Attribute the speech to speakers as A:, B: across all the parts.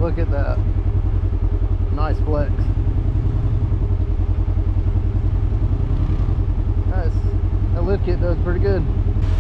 A: Look at that. Nice flex. Nice. That lift kit does pretty good.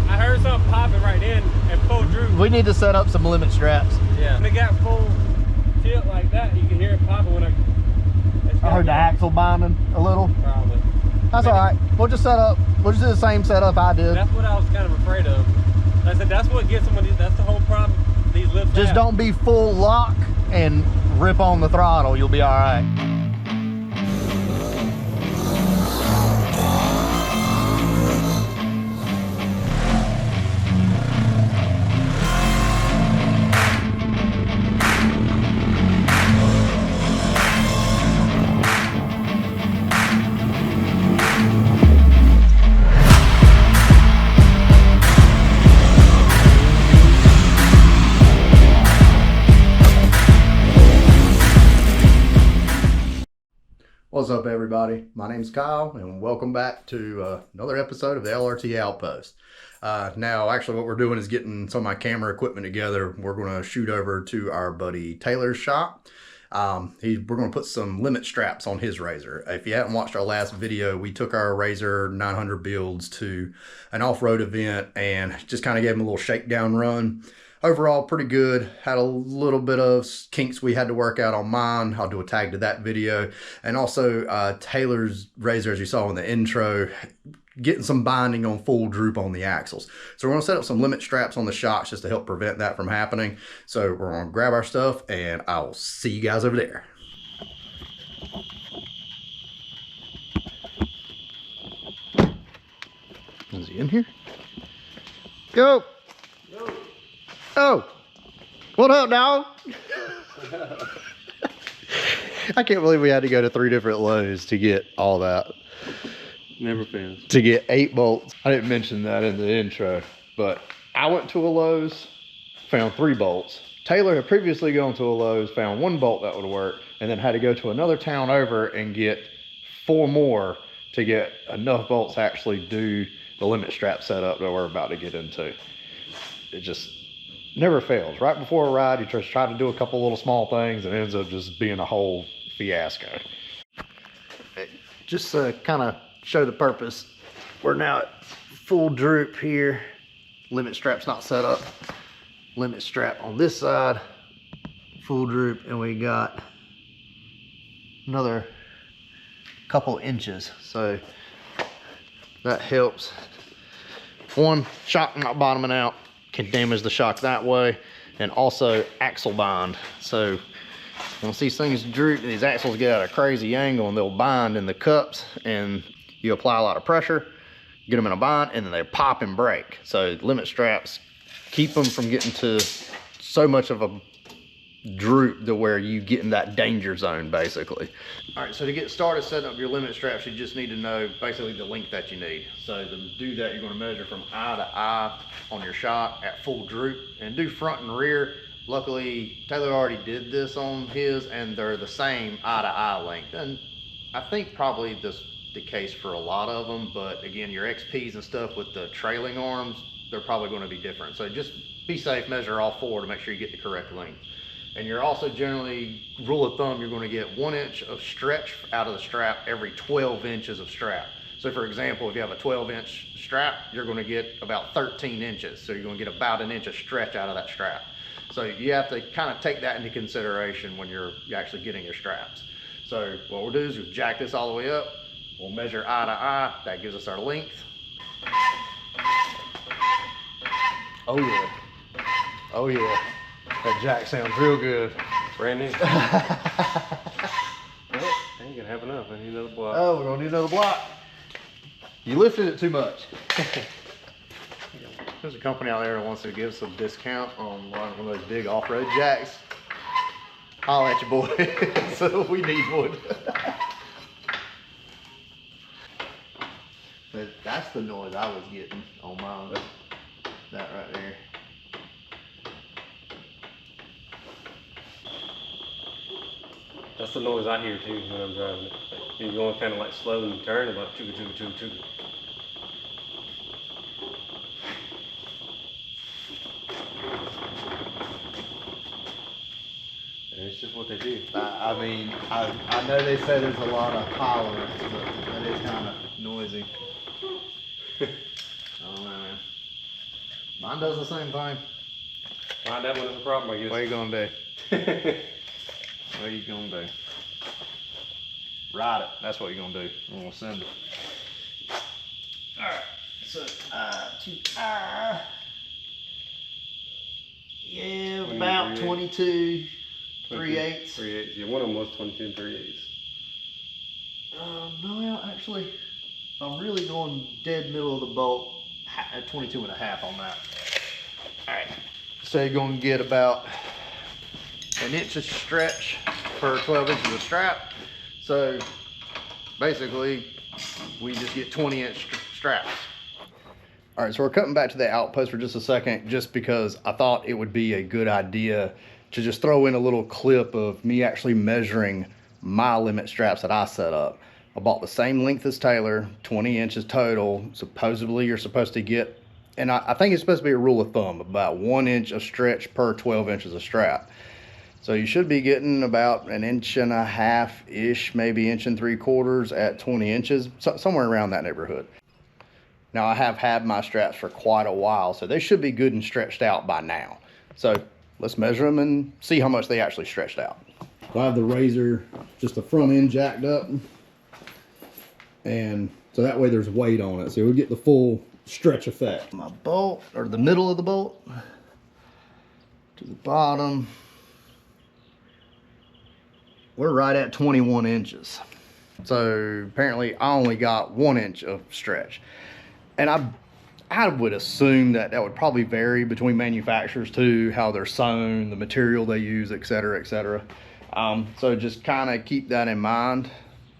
B: I heard something popping right then at full droop.
A: We need to set up some limit straps.
B: Yeah. When it got full tilt like that, you can hear it popping when
A: I heard the axle binding a little.
B: Probably.
A: That's all right. We'll just set up. We'll just do the same setup I did.
B: That's what I was kind of afraid of. I said that's what gets them. That's the whole problem. These lifts.
A: Just don't be full lock and rip on the throttle. You'll be all right. What's up, everybody? My name's Kyle, and welcome back to another episode of the LRT Outpost. Now, actually, what we're doing is getting some of my camera equipment together. We're going to shoot over to our buddy Taylor's shop. We're going to put some limit straps on his Razor. If you haven't watched our last video, we took our Razor 900 builds to an off-road event and just kind of gave him a little shakedown run. Overall, pretty good. Had a little bit of kinks we had to work out on mine. I'll do a tag to that video. And also Taylor's Razor, as you saw in the intro, getting some binding on full droop on the axles. So we're gonna set up some limit straps on the shocks just to help prevent that from happening. So we're gonna grab our stuff and I'll see you guys over there. Is he in here? Go! Oh, what up, dog? I can't believe we had to go to 3 different Lowe's to get all that.
B: Never fails.
A: To get 8 bolts. I didn't mention that in the intro, but I went to a Lowe's, found 3 bolts. Taylor had previously gone to a Lowe's, found 1 bolt that would work, and then had to go to another town over and get 4 more to get enough bolts to actually do the limit strap setup that we're about to get into. It just never fails. Right before a ride, you just try to do a couple little small things and it ends up just being a whole fiasco. Just to kind of show the purpose, we're now at full droop here. Limit strap's not set up. Limit strap on this side, full droop, and we got another couple inches. So that helps. One, shock not bottoming out can damage the shock that way, and also axle bind. So once these things droop, these axles get at a crazy angle and they'll bind in the cups, and you apply a lot of pressure, get them in a bind, and then they pop and break. So limit straps keep them from getting to so much of a droop to where you get in that danger zone, basically. All right, so to get started setting up your limit straps, you just need to know basically the length that you need. So to do that, you're going to measure from eye to eye on your shock at full droop, and do front and rear. Luckily, Taylor already did this on his, and they're the same eye to eye length. And I think probably this the case for a lot of them, but again, your XPs and stuff with the trailing arms, they're probably going to be different. So just be safe, measure all 4 to make sure you get the correct length. And you're also generally, rule of thumb, you're going to get 1 inch of stretch out of the strap every 12 inches of strap. So for example, if you have a 12-inch strap, you're going to get about 13 inches. So you're going to get about 1 inch of stretch out of that strap. So you have to kind of take that into consideration when you're actually getting your straps. So what we'll do is we'll jack this all the way up. We'll measure eye to eye. That gives us our length. Oh yeah. Oh yeah. That jack sounds real good.
B: Brand new. Well, I ain't gonna have enough. I need another block.
A: Oh, we're gonna need another block. You lifted it too much. There's a company out there that wants to give us a discount on one of those big off-road jacks. Holla at your boy. So we need one. But that's the noise I was getting on mine. That right there.
B: That's the noise I hear too when I'm driving it. You're going kind of like slow and you turn, about chugga chugga chugga chugga. what they do.
A: I mean, I know they say there's a lot of hollers, but that is kind of noisy. I don't know, man. Mine does the same thing.
B: Find out when it's a problem, I guess.
A: What are you gonna do? What are you gonna do? Ride it. That's what you're gonna do. I'm gonna send it. All right. So yeah, about 22 3/8.
B: 3/8. Yeah, one of them was 22 3/8.
A: No, actually, if I'm really going dead middle of the bolt, at 22 1/2 on that. All right. So you're gonna get about an inch of stretch per 12 inches of strap. So basically, we just get 20-inch straps. All right, so we're cutting back to the outpost for just a second, just because I thought it would be a good idea to just throw in a little clip of me actually measuring my limit straps that I set up. I bought the same length as Taylor, 20 inches total. Supposedly you're supposed to get, and I think it's supposed to be a rule of thumb, about 1 inch of stretch per 12 inches of strap. So you should be getting about 1.5 inches-ish, maybe 1 3/4 at 20 inches, somewhere around that neighborhood. Now I have had my straps for quite a while, so they should be good and stretched out by now. So let's measure them and see how much they actually stretched out. So I have the razor, just the front end jacked up, and so that way there's weight on it, so we'll get the full stretch effect. My bolt, or the middle of the bolt, to the bottom. We're right at 21 inches. So apparently I only got 1 inch of stretch. And I would assume that that would probably vary between manufacturers too, how they're sewn, the material they use, et cetera, et cetera. So just kind of keep that in mind.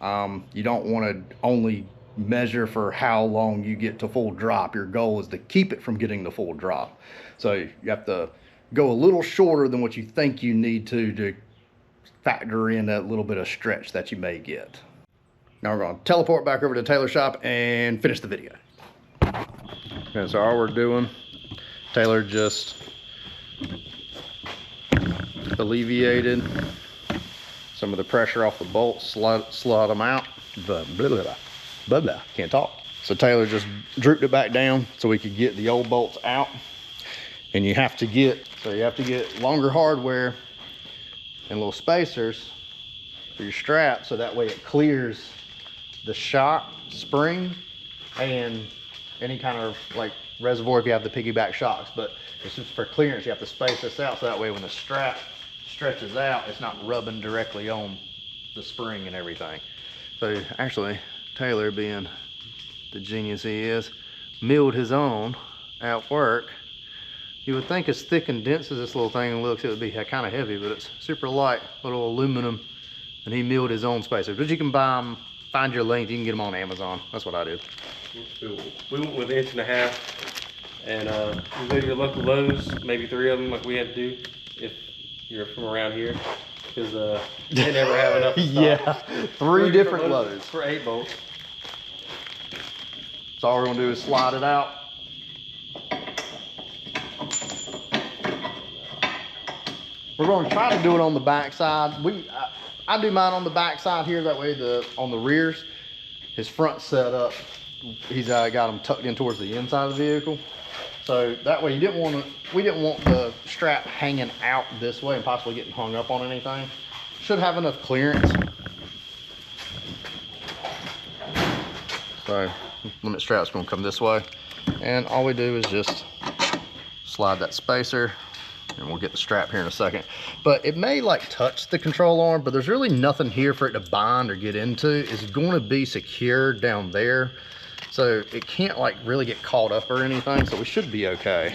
A: You don't want to only measure for how long you get to full drop. Your goal is to keep it from getting the full drop. So you have to go a little shorter than what you think you need to factor in that little bit of stretch that you may get. Now we're going to teleport back over to Taylor's shop and finish the video. Okay, so all we're doing, Taylor just alleviated some of the pressure off the bolts, slide them out. Blah, blah, blah, blah. Can't talk. So Taylor just drooped it back down so we could get the old bolts out. And you have to get longer hardware and little spacers for your strap, so that way it clears the shock spring and any kind of like reservoir if you have the piggyback shocks. But it's just for clearance, you have to space this out so that way when the strap stretches out, it's not rubbing directly on the spring and everything. So actually, Taylor, being the genius he is, milled his own at work. You would think as thick and dense as this little thing looks, it would be kind of heavy, but it's super light, little aluminum, and he milled his own spacers. But you can buy them, find your length, you can get them on Amazon. That's what I did.
B: We went with 1.5 inches, and you go to your local Lowe's, maybe 3 of them like we had to do if you're from around here, because they never have enough stock.
A: Yeah, 3 different Lowe's
B: for 8 bolts.
A: So all we're gonna do is slide it out. We're going to try to do it on the back side. I do mine on the back side here, that way on the rears, his front set up, he's got them tucked in towards the inside of the vehicle. So that way we didn't want the strap hanging out this way and possibly getting hung up on anything. Should have enough clearance. So limit strap's going to come this way. And all we do is just slide that spacer, and we'll get the strap here in a second. But it may like touch the control arm, but there's really nothing here for it to bind or get into. It's going to be secured down there, so it can't like really get caught up or anything, so we should be okay.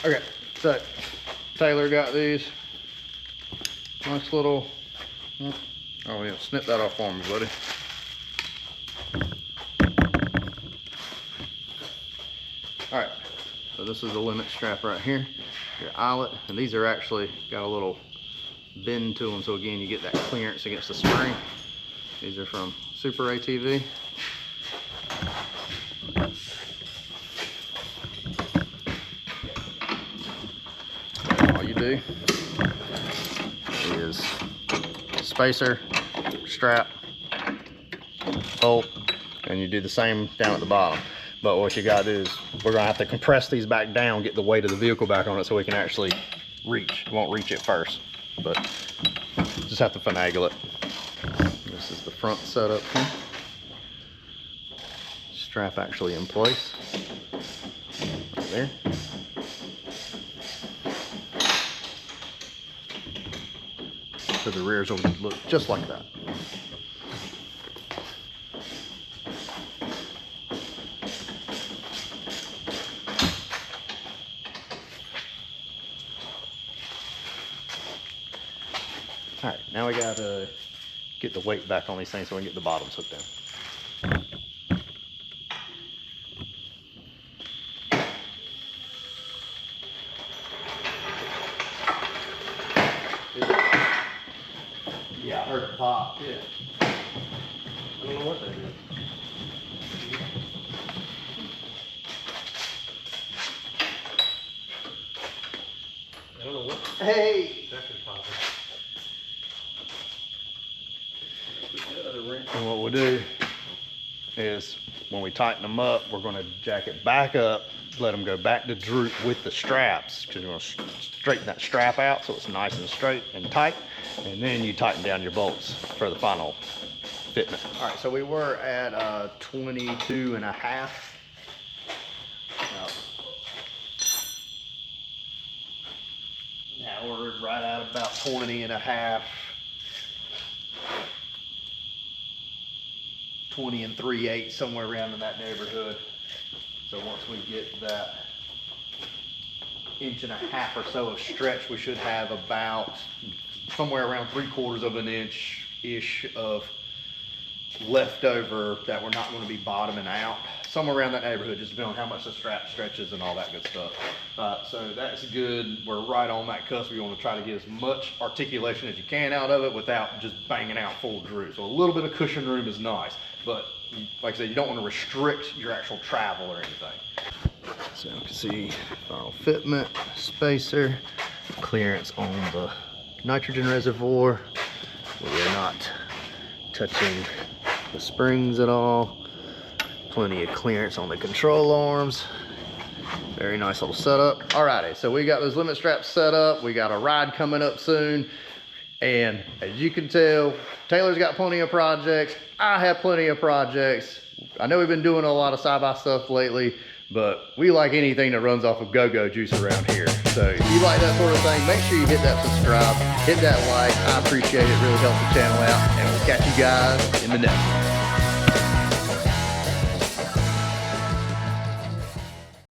A: Okay, so Taylor got these nice little, oh yeah, snip that off for me, buddy. All right, so this is the limit strap right here, your eyelet, and these are actually got a little bend to them, so again you get that clearance against the spring. These are from Super ATV. All you do is spacer, strap, bolt, and you do the same down at the bottom. But what you gotta do is we're gonna have to compress these back down, get the weight of the vehicle back on it so we can actually reach. We won't reach it first, but just have to finagle it. This is the front setup here. Strap actually in place, right there. So the rears will look just like that. All right, now we gotta get the weight back on these things so we can get the bottoms hooked down. Yeah, I heard it pop.
B: Yeah. I don't know what that is. I don't know what
A: Hey!
B: exactly popping. The other wrench.
A: And what we'll do is when we tighten them up, we're gonna jack it back up, let them go back to droop with the straps, because we're gonna straighten that strap out so it's nice and straight and tight. And then you tighten down your bolts for the final fitment. All right, so we were at 22 and a half. Now we're right at about 20 and a half. 20 and 3/8, somewhere around in that neighborhood. So once we get that inch and a half or so of stretch, we should have about somewhere around 3/4 of an inch-ish of leftover that we're not going to be bottoming out. Somewhere around that neighborhood, just depending on how much the strap stretches and all that good stuff. So that's good. We're right on that cusp. We want to try to get as much articulation as you can out of it without just banging out full droop. So a little bit of cushion room is nice, but like I said, you don't want to restrict your actual travel or anything. So you can see final fitment, spacer, clearance on the nitrogen reservoir. We are not touching the springs at all. Plenty of clearance on the control arms. Very nice little setup. Alrighty, so we got those limit straps set up. We got a ride coming up soon. And as you can tell, Taylor's got plenty of projects. I have plenty of projects. I know we've been doing a lot of side-by stuff lately, but we like anything that runs off of go-go juice around here. So if you like that sort of thing, make sure you hit that subscribe, hit that like. I appreciate it. It really helps the channel out. And we'll catch you guys in the next one.